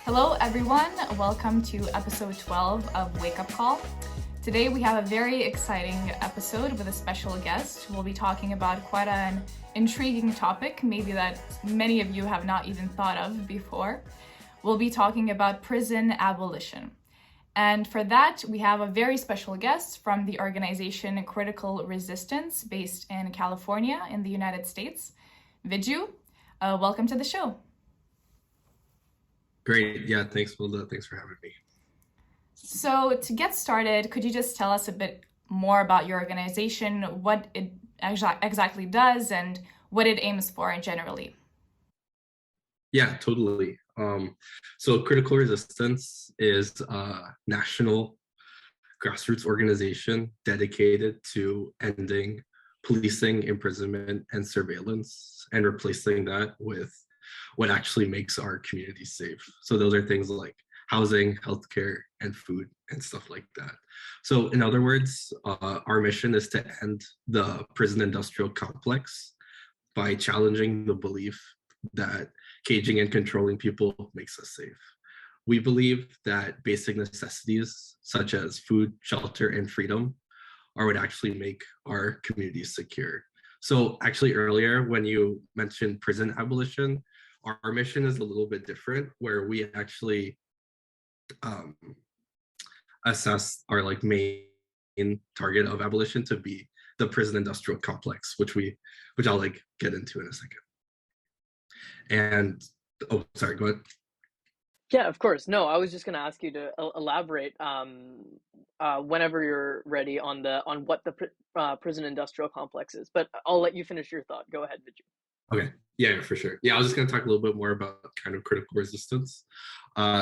Hello everyone, welcome to episode 12 of Wake Up Call. Today we have a very exciting episode with a special guest. We'll be talking about quite an intriguing topic, maybe that many of you have not even thought of before. We'll be talking about prison abolition. And for that, we have a very special guest from the organization Critical Resistance, based in California in the United States. Viju, welcome to the show. Great. Yeah, thanks, Wilda. Thanks for having me. So to get started, could you just tell us a bit more about your organization, what it exactly does, and what it aims for generally? Yeah, totally. So Critical Resistance is a national grassroots organization dedicated to ending policing, imprisonment, and surveillance, and replacing that with what actually makes our community safe. So those are things like housing, healthcare, and food, and stuff like that. So in other words, our mission is to end the prison industrial complex by challenging the belief that caging and controlling people makes us safe. We believe that basic necessities such as food, shelter, and freedom are what actually make our communities secure. So actually earlier when you mentioned prison abolition, our mission is a little bit different, where we actually assess our main target of abolition to be the prison industrial complex, which I'll get into in a second. And oh, sorry, go ahead. Yeah, of course. No, I was just going to ask you to elaborate whenever you're ready on what the prison industrial complex is. But I'll let you finish your thought. Go ahead, Viju. Okay. Yeah, for sure. Yeah, I was just going to talk a little bit more about kind of critical resistance.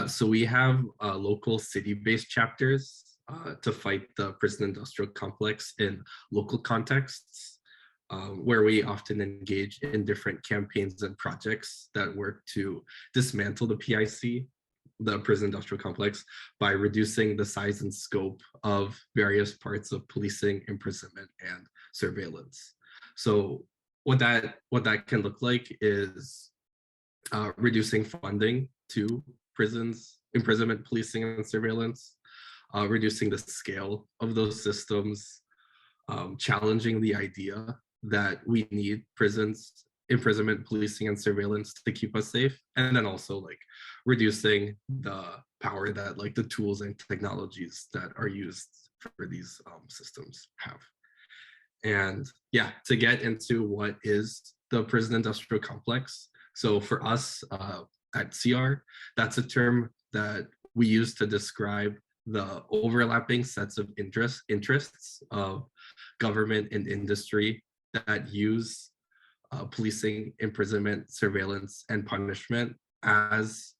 So we have local city-based chapters to fight the prison industrial complex in local contexts, where we often engage in different campaigns and projects that work to dismantle the PIC, the prison industrial complex, by reducing the size and scope of various parts of policing, imprisonment, and surveillance. So what that can look like is reducing funding to prisons, imprisonment, policing, and surveillance, reducing the scale of those systems, challenging the idea that we need prisons, imprisonment, policing, and surveillance to keep us safe, and then also reducing the power that the tools and technologies that are used for these systems have. And yeah, to get into what is the prison industrial complex. So for us at CR, that's a term that we use to describe the overlapping sets of interests of government and industry that use policing, imprisonment, surveillance, and punishment as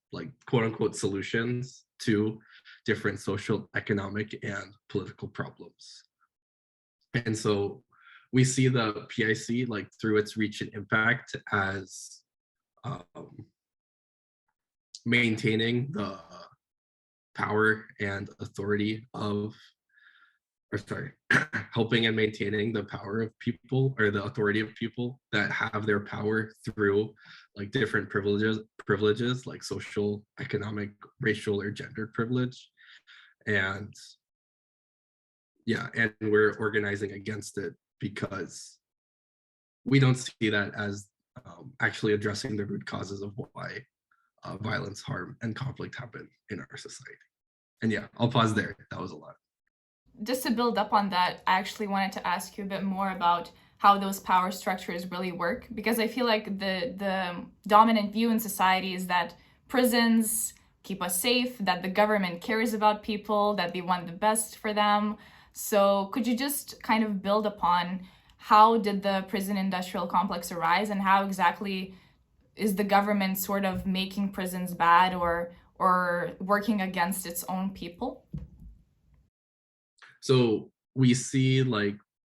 quote unquote solutions to different social, economic, and political problems. And so we see the PIC through its reach and impact as maintaining the power and authority of, helping and maintaining the power of people, or the authority of people that have their power through different privileges like social, economic, racial, or gender privilege. And yeah, and we're organizing against it because we don't see that as actually addressing the root causes of why violence, harm, and conflict happen in our society. And yeah, I'll pause there. That was a lot. Just to build up on that, I actually wanted to ask you a bit more about how those power structures really work, because I feel like the dominant view in society is that prisons keep us safe, that the government cares about people, that they want the best for them. So could you just kind of build upon how did the prison industrial complex arise, and how exactly is the government sort of making prisons bad or working against its own people? So we see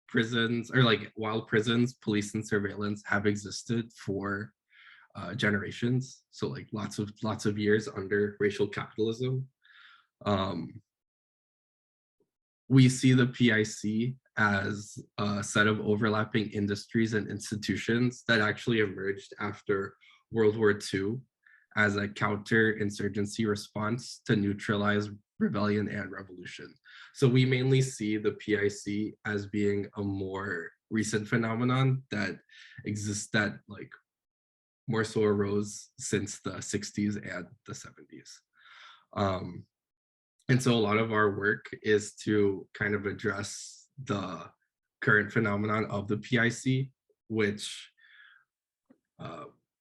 prisons, or while prisons, police, and surveillance have existed for generations, so lots of years under racial capitalism, we see the PIC as a set of overlapping industries and institutions that actually emerged after World War II as a counterinsurgency response to neutralize rebellion and revolution. So we mainly see the PIC as being a more recent phenomenon that exists, that like more so arose since the 60s and the 70s. And so a lot of our work is to kind of address the current phenomenon of the PIC, which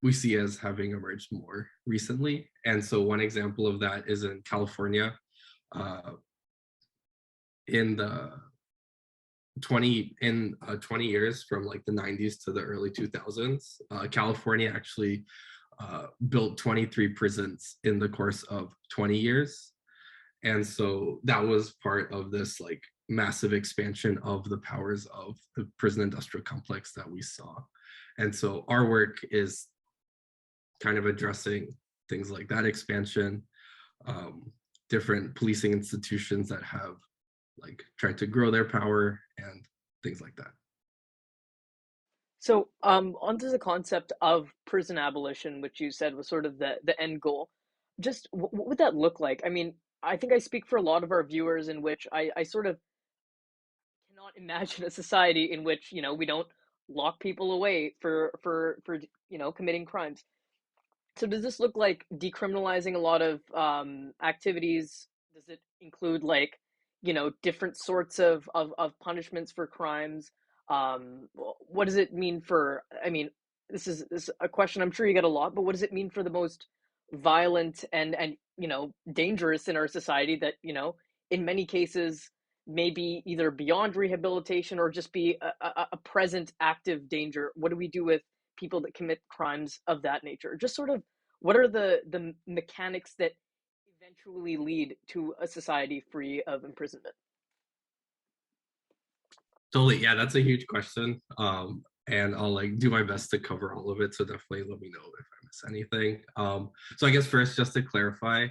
we see as having emerged more recently. And so one example of that is in California. In the 20 years from like the 90s to the early 2000s, California actually built 23 prisons in the course of 20 years. And so that was part of this like massive expansion of the powers of the prison industrial complex that we saw. And so our work is kind of addressing things like that expansion, different policing institutions that have like tried to grow their power and things like that. So, onto the concept of prison abolition, which you said was sort of the end goal. Just what would that look like? I mean, I think I speak for a lot of our viewers in which I sort of cannot imagine a society in which, you know, we don't lock people away for you know, committing crimes. So does this look like decriminalizing a lot of activities? Does it include like, you know, different sorts of punishments for crimes? What does it mean for, I mean, this is a question I'm sure you get a lot, but what does it mean for the most violent and you know, dangerous in our society that, you know, in many cases may be either beyond rehabilitation or just be a present active danger? What do we do with people that commit crimes of that nature? Just sort of what are the mechanics that eventually lead to a society free of imprisonment? Totally, yeah, that's a huge question. And I'll like do my best to cover all of it. So definitely let me know if I miss anything. So I guess first, just to clarify,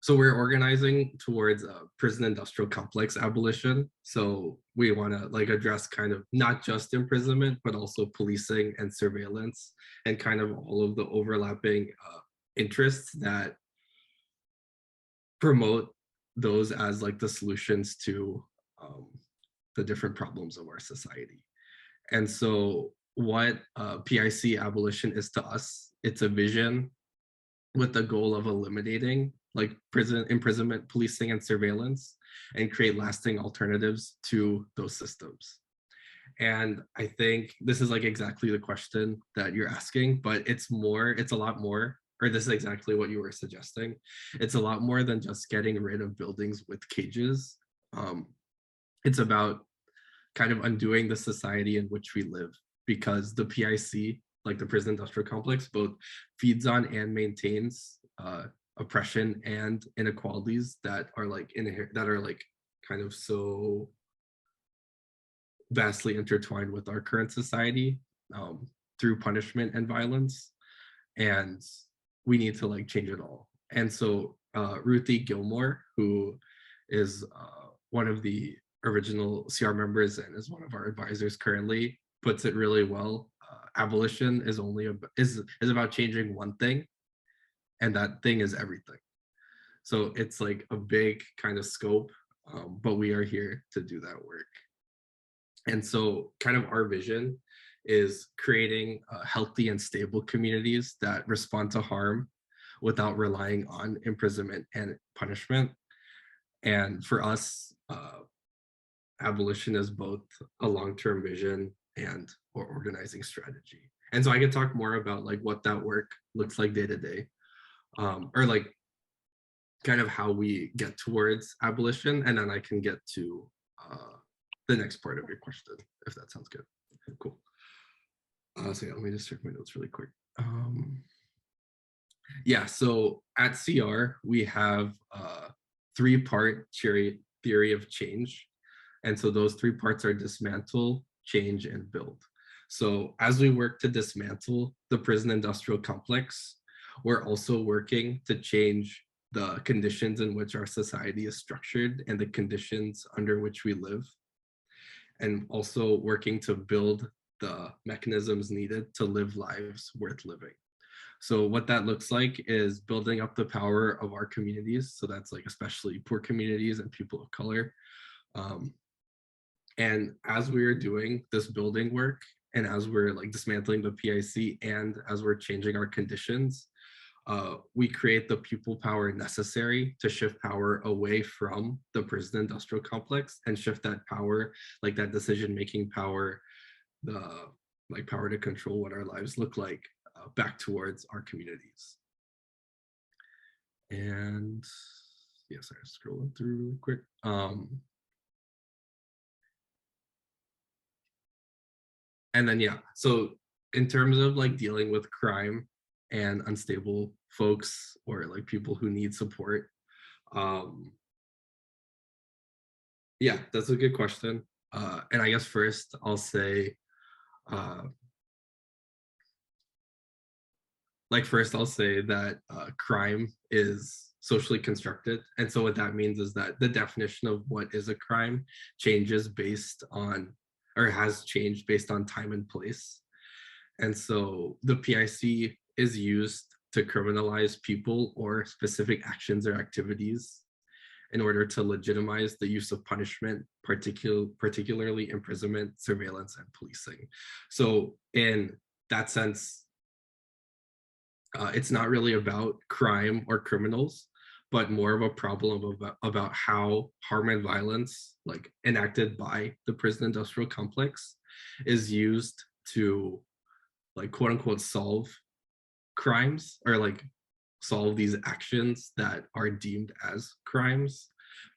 so we're organizing towards a prison industrial complex abolition. So we want to like address kind of not just imprisonment, but also policing and surveillance and kind of all of the overlapping interests that promote those as like the solutions to the different problems of our society. And so what PIC abolition is to us, it's a vision with the goal of eliminating like prison imprisonment, policing, and surveillance, and create lasting alternatives to those systems. And I think this is like exactly the question that you're asking, but it's a lot more, or this is exactly what you were suggesting. It's a lot more than just getting rid of buildings with cages. It's about kind of undoing the society in which we live, because the PIC, like the prison industrial complex, both feeds on and maintains oppression and inequalities that are like that are like kind of so vastly intertwined with our current society through punishment and violence. And we need to like change it all. And so Ruthie Gilmore, who is one of the original CR members and is one of our advisors currently, puts it really well. Abolition is about changing one thing, and that thing is everything. So it's like a big kind of scope, but we are here to do that work. And so kind of our vision is creating healthy and stable communities that respond to harm without relying on imprisonment and punishment. And for us, abolition is both a long-term vision and or organizing strategy. And so I could talk more about like what that work looks like day to day, or like kind of how we get towards abolition, and then I can get to the next part of your question, if that sounds good. Cool. So yeah, let me just check my notes really quick. Yeah, so at CR, we have a three-part theory of change. And so those three parts are dismantle, change, and build. So as we work to dismantle the prison industrial complex, we're also working to change the conditions in which our society is structured and the conditions under which we live, and also working to build the mechanisms needed to live lives worth living. So what that looks like is building up the power of our communities. So that's like especially poor communities and people of color. And as we are doing this building work, and as we're like dismantling the PIC, and as we're changing our conditions, we create the people power necessary to shift power away from the prison industrial complex and shift that power, like that decision-making power, the like power to control what our lives look like, back towards our communities. And yes, I'm scrolling through really quick. And then, yeah, so in terms of like dealing with crime and unstable folks or like people who need support, yeah, that's a good question. And I guess first I'll say, that crime is socially constructed. And so what that means is that the definition of what is a crime changes based on, or has changed based on time and place. And so the PIC is used to criminalize people or specific actions or activities in order to legitimize the use of punishment, particularly imprisonment, surveillance, and policing. So in that sense, it's not really about crime or criminals, but more of a problem about how harm and violence, like enacted by the prison industrial complex, is used to, like, quote unquote, solve crimes, or like solve these actions that are deemed as crimes.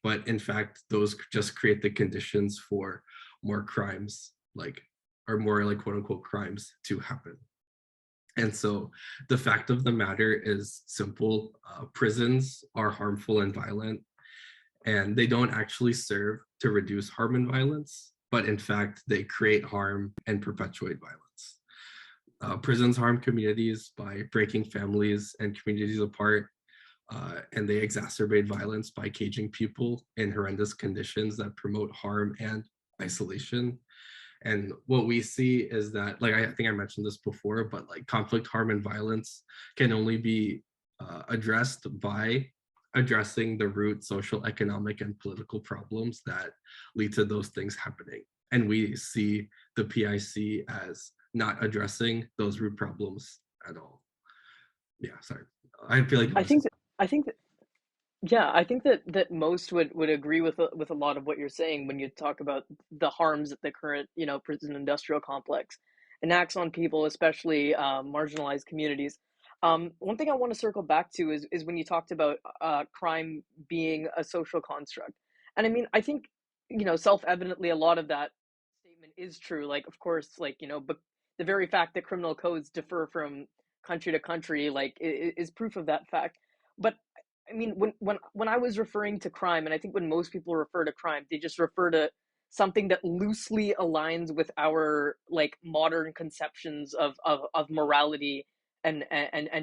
But in fact, those just create the conditions for more crimes, like, or more like quote unquote crimes to happen. And so the fact of the matter is simple. Prisons are harmful and violent, and they don't actually serve to reduce harm and violence, but in fact, they create harm and perpetuate violence. Prisons harm communities by breaking families and communities apart, and they exacerbate violence by caging people in horrendous conditions that promote harm and isolation. And what we see is that, like, I think I mentioned this before, but like conflict, harm, and violence can only be addressed by addressing the root social, economic, and political problems that lead to those things happening. And we see the PIC as not addressing those root problems at all. Yeah, sorry. I feel like I think that, I think that Yeah, I think that most would agree with a lot of what you're saying when you talk about the harms that the current, prison industrial complex enacts on people, especially marginalized communities. One thing I want to circle back to is when you talked about crime being a social construct, and I mean, I think, self-evidently a lot of that statement is true. Like, of course, like, but the very fact that criminal codes differ from country to country, like, is proof of that fact. But I mean, when I was referring to crime, and I think when most people refer to crime, they just refer to something that loosely aligns with our like modern conceptions of morality and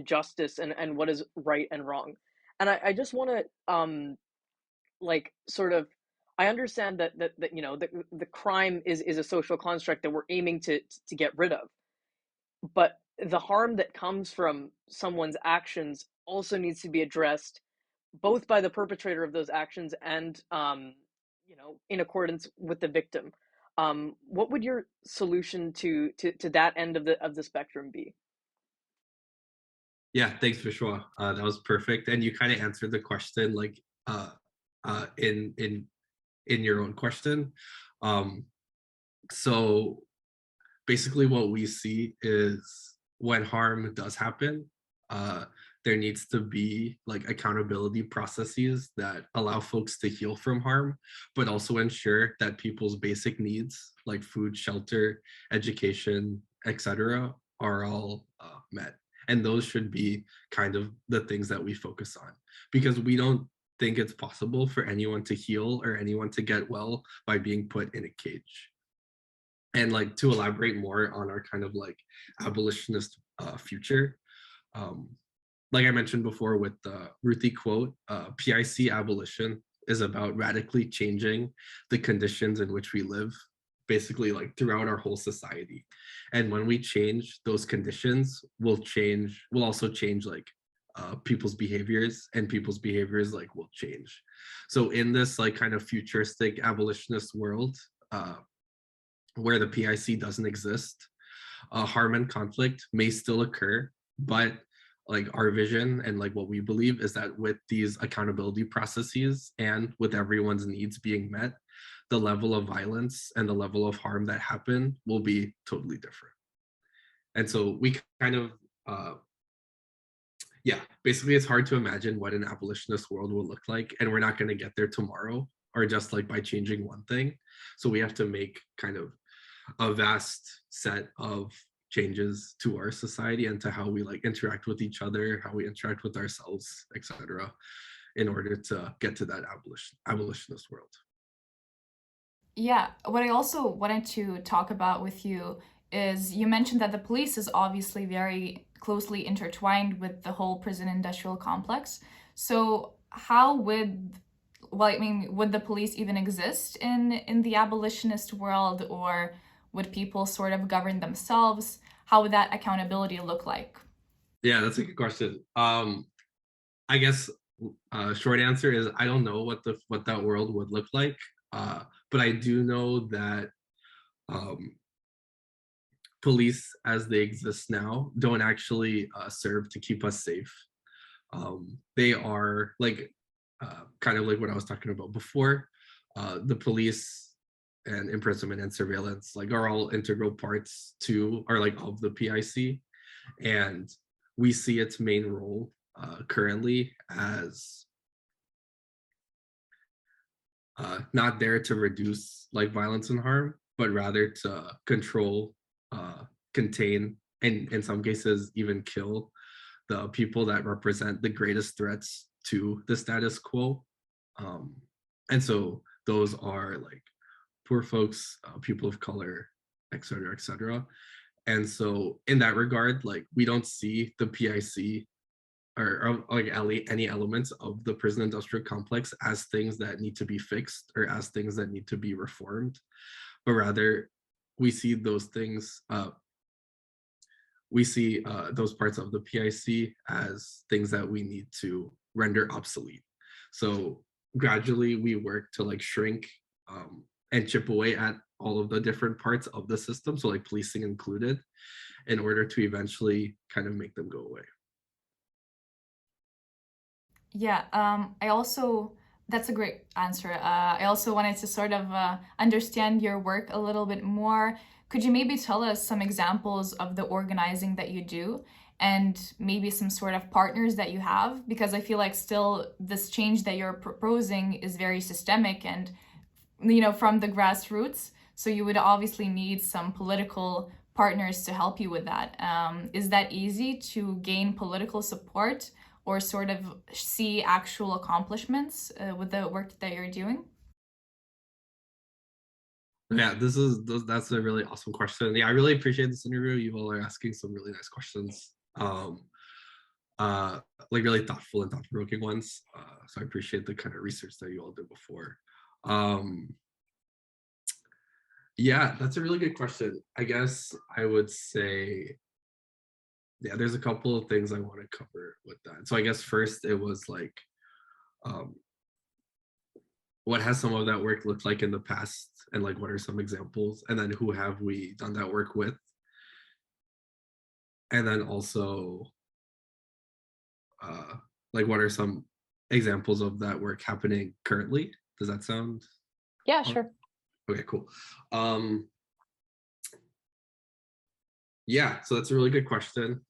justice and what is right and wrong. And I just want to like sort of, I understand that the crime is a social construct that we're aiming to get rid of, but the harm that comes from someone's actions also needs to be addressed both by the perpetrator of those actions and in accordance with the victim. What would your solution to that end of the spectrum be? Yeah, thanks for sure. That was perfect, and you kind of answered the question, like, in your own question. So basically, what we see is when harm does happen, uh, there needs to be like accountability processes that allow folks to heal from harm, but also ensure that people's basic needs like food, shelter, education, etc., are all met. And those should be kind of the things that we focus on, because we don't think it's possible for anyone to heal or anyone to get well by being put in a cage. And like, to elaborate more on our kind of like abolitionist future, um, like I mentioned before with the Ruthie quote, PIC abolition is about radically changing the conditions in which we live, basically like throughout our whole society. And when we change those conditions, we'll also change like people's behaviors, and people's behaviors like will change. So in this like kind of futuristic abolitionist world, where the PIC doesn't exist, harm and conflict may still occur, but like our vision and like what we believe is that with these accountability processes and with everyone's needs being met, the level of violence and the level of harm that happen will be totally different. And so we kind of yeah, basically it's hard to imagine what an abolitionist world will look like, and we're not going to get there tomorrow or just like by changing one thing. So we have to make kind of a vast set of changes to our society and to how we like interact with each other, how we interact with ourselves, etc., in order to get to that abolitionist world. Yeah, what I also wanted to talk about with you is you mentioned that the police is obviously very closely intertwined with the whole prison industrial complex. So how would, well, I mean, would the police even exist in the abolitionist world, or would people sort of govern themselves? How would that accountability look like? Yeah, that's a good question. I guess short answer is I don't know what that world would look like, but I do know that um, police as they exist now don't actually serve to keep us safe. They are like kind of like what I was talking about before. The police and imprisonment and surveillance like are all integral parts to or like of the PIC, and we see its main role currently as not there to reduce like violence and harm, but rather to control, contain, and in some cases even kill the people that represent the greatest threats to the status quo. Um, and so those are like poor folks, people of color, et cetera, et cetera. And so in that regard, like we don't see the PIC or like any elements of the prison industrial complex as things that need to be fixed or as things that need to be reformed, but rather we see those things, we see those parts of the PIC as things that we need to render obsolete. So gradually we work to like shrink and chip away at all of the different parts of the system, so like policing included, in order to eventually kind of make them go away. Yeah, I also, that's a great answer. I also wanted to sort of understand your work a little bit more. Could you maybe tell us some examples of the organizing that you do and maybe some sort of partners that you have? Because I feel like still this change that you're proposing is very systemic and, you know, from the grassroots. So you would obviously need some political partners to help you with that. Is that easy to gain political support or sort of see actual accomplishments with the work that you're doing? Yeah, that's a really awesome question. Yeah, I really appreciate this interview. You all are asking some really nice questions. Uh like really thoughtful and thought-provoking ones. So I appreciate the kind of research that you all did before. Um yeah, that's a really good question. I guess I would say, yeah, there's a couple of things I want to cover with that. So I guess first it was like um what has some of that work looked like in the past, and like what are some examples, and then who have we done that work with, and then also uh like what are some examples of that work happening currently. Does that sound Yeah, all- sure. okay, cool. Yeah, so that's a really good question.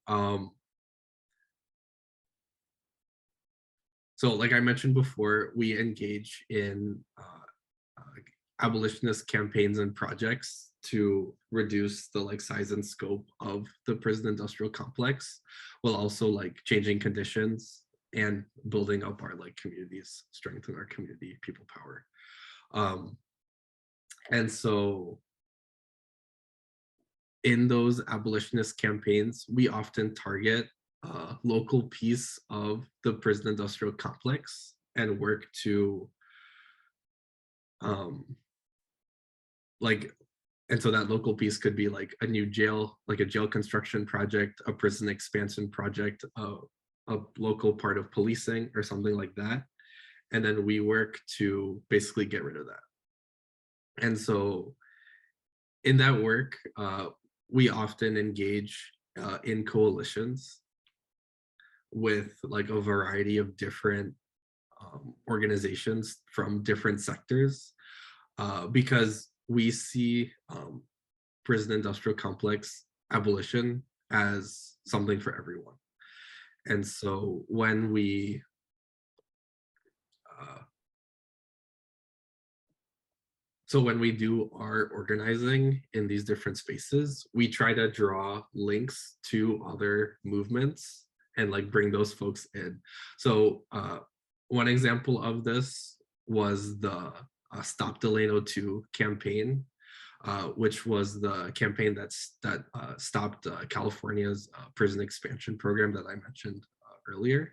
So like I mentioned before, we engage in abolitionist campaigns and projects to reduce the like size and scope of the prison industrial complex, while also like changing conditions and building up our like communities, strengthen our community people power. And so in those abolitionist campaigns, we often target local piece of the prison industrial complex and work to like, and so that local piece could be like a new jail, like a jail construction project, a prison expansion project, a local part of policing or something like that. And then we work to basically get rid of that. And so in that work, we often engage in coalitions with like a variety of different organizations from different sectors, because we see prison industrial complex abolition as something for everyone. And so when we do our organizing in these different spaces, we try to draw links to other movements and like bring those folks in. So one example of this was the Stop Delano 2 campaign, which was the campaign that stopped California's prison expansion program that I mentioned earlier.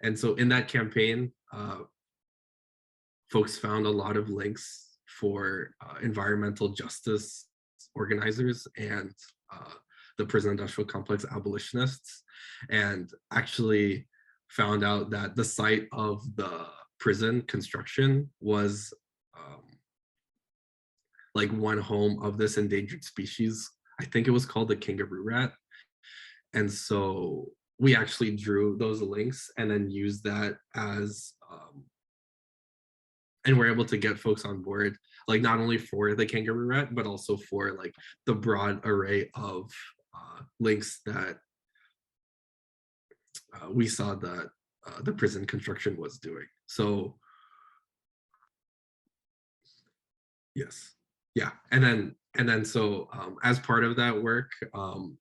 And so in that campaign, folks found a lot of links for environmental justice organizers and the prison industrial complex abolitionists, and actually found out that the site of the prison construction was like one home of this endangered species. I think it was called the kangaroo rat. And so we actually drew those links and then used that as and we're able to get folks on board, like not only for the kangaroo rat, but also for like the broad array of links that we saw that the prison construction was doing. So yes, yeah, and then so as part of that work, and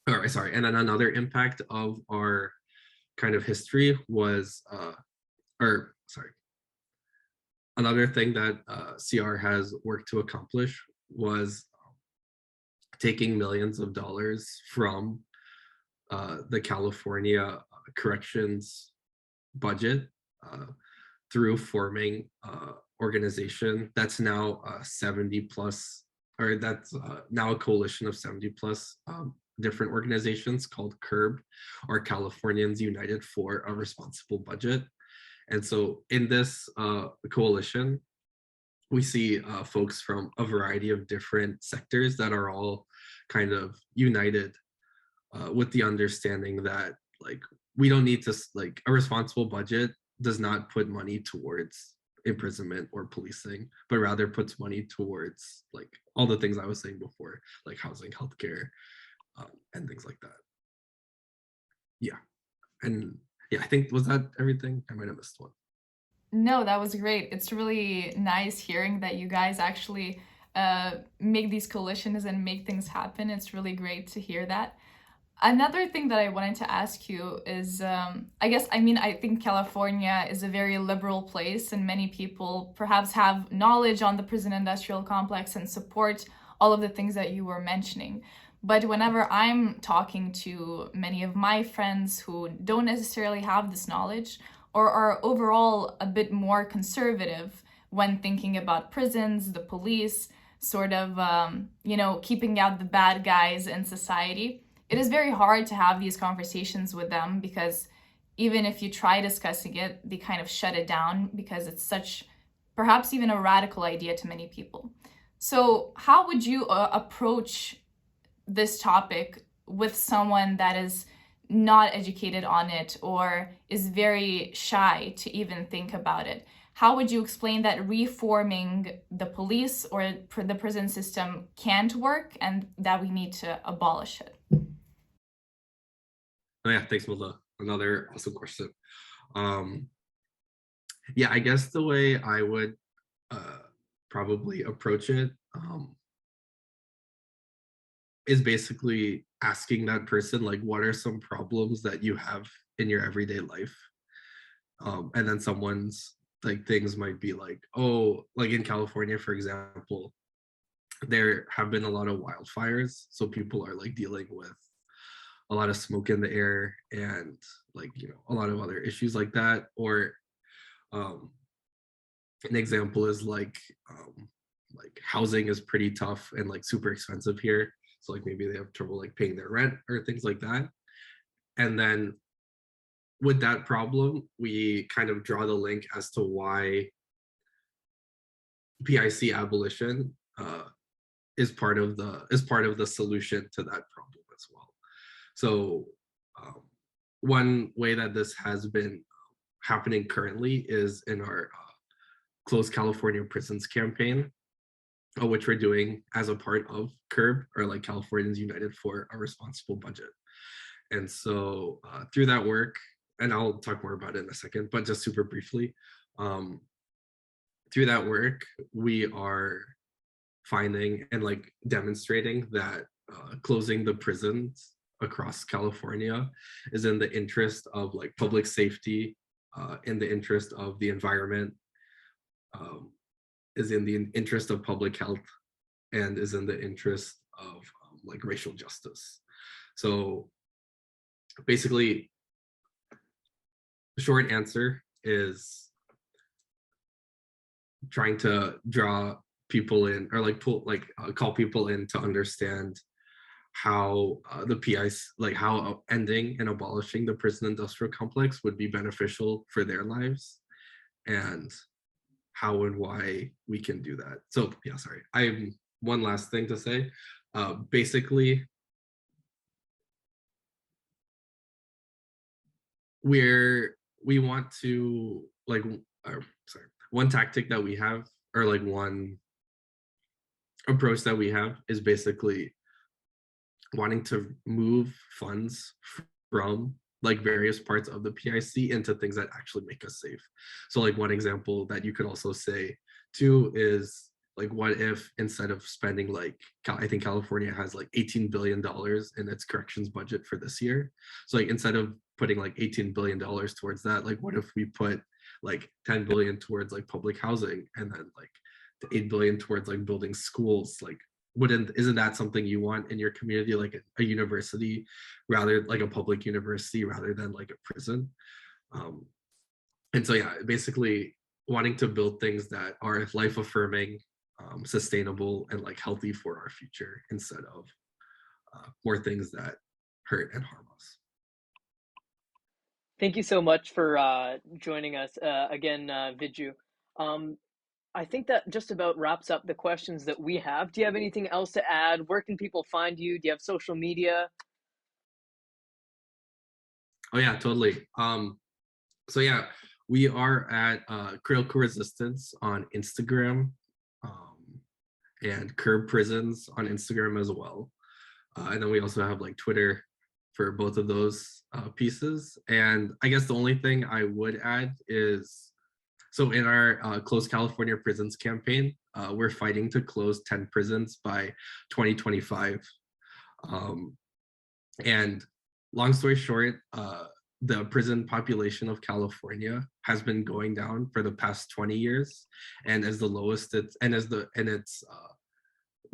then another impact of our kind of history was, another thing that CR has worked to accomplish was taking millions of dollars from the California corrections budget through forming organization that's now 70 plus, or that's now a coalition of 70 plus different organizations called CURB, or Californians United for a Responsible Budget. And so in this coalition, we see folks from a variety of different sectors that are all kind of united with the understanding that like we don't need to, like, a responsible budget does not put money towards imprisonment or policing, but rather puts money towards like all the things I was saying before, like housing, healthcare, and things like that. Yeah. And yeah, I think, was that everything? I might have missed one. No, that was great. It's really nice hearing that you guys actually make these coalitions and make things happen. It's really great to hear that. Another thing that I wanted to ask you is, I think California is a very liberal place, and many people perhaps have knowledge on the prison industrial complex and support all of the things that you were mentioning. But whenever I'm talking to many of my friends who don't necessarily have this knowledge or are overall a bit more conservative when thinking about prisons, the police, sort of, keeping out the bad guys in society, it is very hard to have these conversations with them, because even if you try discussing it, they kind of shut it down because it's such, perhaps even a radical idea to many people. So how would you approach this topic with someone that is not educated on it or is very shy to even think about it? How would you explain that reforming the police or the prison system can't work and that we need to abolish it? Oh yeah, thanks, Melda. Another awesome question. Yeah, I guess the way I would probably approach it is basically asking that person, like, what are some problems that you have in your everyday life? And then someone's like things might be like, oh, like in California, for example, there have been a lot of wildfires. So people are like dealing with a lot of smoke in the air and like, a lot of other issues like that. Or um, an example is like housing is pretty tough and like super expensive here. So like maybe they have trouble like paying their rent or things like that. And then with that problem, we kind of draw the link as to why PIC abolition is part of the solution to that problem as well. So one way that this has been happening currently is in our Close California Prisons campaign, which we're doing as a part of CURB, or like Californians United for a Responsible Budget. And so through that work, and I'll talk more about it in a second, but just super briefly, through that work, we are finding and like demonstrating that closing the prisons across California is in the interest of like public safety, in the interest of the environment, is in the interest of public health, and is in the interest of like racial justice. So basically, the short answer is trying to draw people in, or like call people in to understand how the PIC, like how ending and abolishing the prison industrial complex would be beneficial for their lives, and how and why we can do that. So yeah, sorry. I have one last thing to say. Basically, we want to like, sorry, one tactic that we have, or like one approach that we have, is basically wanting to move funds from like various parts of the PIC into things that actually make us safe. So like one example that you could also say too is like, what if instead of spending like, I think California has like $18 billion in its corrections budget for this year. So like instead of putting like $18 billion towards that, like what if we put like 10 billion towards like public housing, and then like the 8 billion towards like building schools? Like, isn't that something you want in your community, like a university, rather like a public university rather than like a prison? And so yeah, basically wanting to build things that are life affirming, sustainable, and like healthy for our future, instead of more things that hurt and harm us. Thank you so much for joining us again, Viju. I think that just about wraps up the questions that we have. Do you have anything else to add? Where can people find you? Do you have social media? Oh yeah, totally. So yeah, we are at Critical Resistance on Instagram, and Curb Prisons on Instagram as well. And then we also have like Twitter for both of those pieces. And I guess the only thing I would add is, so in our Close California Prisons campaign, we're fighting to close 10 prisons by 2025. And long story short, the prison population of California has been going down for the past 20 years, and is the lowest it's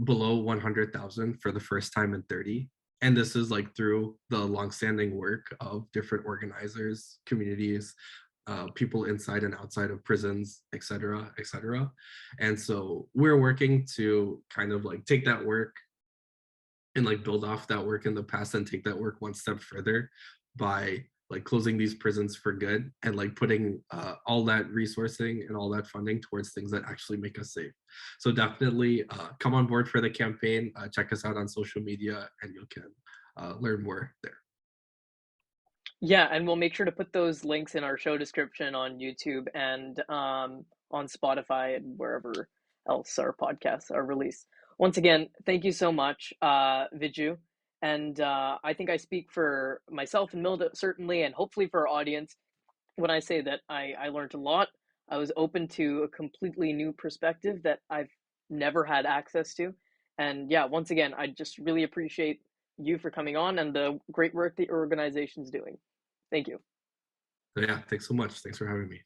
below 100,000 for the first time in 30. And this is like through the longstanding work of different organizers, communities, people inside and outside of prisons, et cetera, et cetera. And so we're working to kind of like take that work and like build off that work in the past, and take that work one step further by like closing these prisons for good, and like putting all that resourcing and all that funding towards things that actually make us safe. So definitely come on board for the campaign. Check us out on social media, and you can learn more there. Yeah, and we'll make sure to put those links in our show description on YouTube and on Spotify and wherever else our podcasts are released. Once again, thank you so much, Viju. And I think I speak for myself and Milda, certainly, and hopefully for our audience, when I say that I learned a lot. I was open to a completely new perspective that I've never had access to. And yeah, once again, I just really appreciate you for coming on and the great work that your organization's doing. Thank you. So yeah, thanks so much. Thanks for having me.